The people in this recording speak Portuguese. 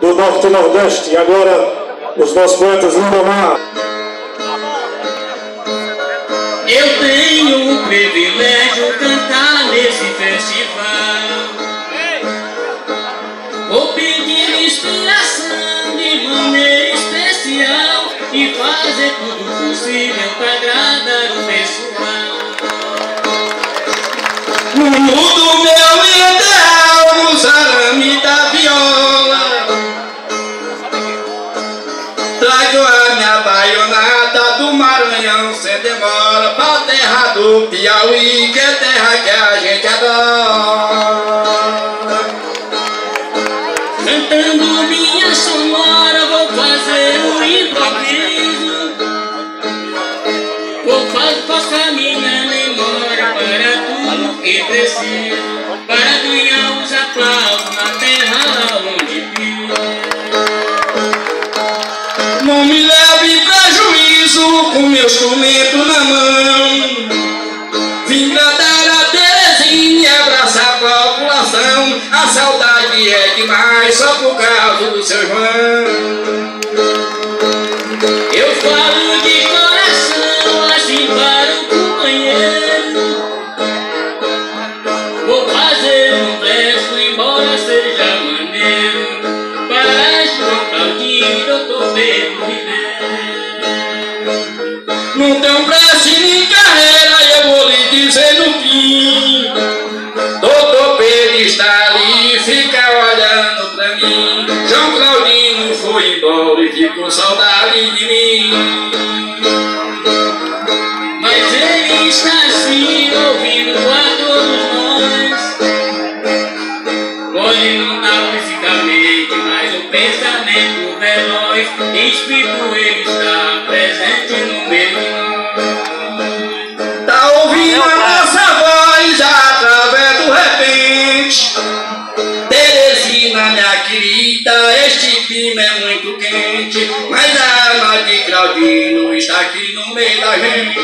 do Norte e Nordeste. E agora, os nossos poetas Lindomar. Eu tenho o privilégio de cantar nesse festival. Vou pedir inspiração de maneira especial e fazer tudo possível para agradar o pessoal. No mundo meu ideal, no salame da viola, trago a minha baionada do Maranhão sem demora, pra terra do Piauí, que é terra que a gente adora. Cantando minha sonora, vou fazer um improviso. Vou passar minha memória para tudo que preciso, para ganhar os aplausos na terra onde vivo. Não me leve prejuízo com meu instrumento na mão. Vim cantar a Terezinha e abraçar a população. A saudade é demais só por causa do seu João. Eu falo de coração assim para o companheiro. Vou fazer um verso embora seja maneiro, para João Claudinho, doutor Pedro Ribeiro. Não tem pressa nem carreira, eu vou lhe dizer no fim. Doutor Pedro está ali, fica olhando pra mim. João Claudinho foi embora e ficou saudade de mim. Mas ele está assim, ouvindo a todos nós. Pode não estar fisicamente, mas o pensamento veloz, espírito ele está presente no meio de nós. Tá ouvindo a nossa voz através do repente. Teresina, minha querida, este clima é muito quente, mas a alma de Claudino está aqui no meio da gente.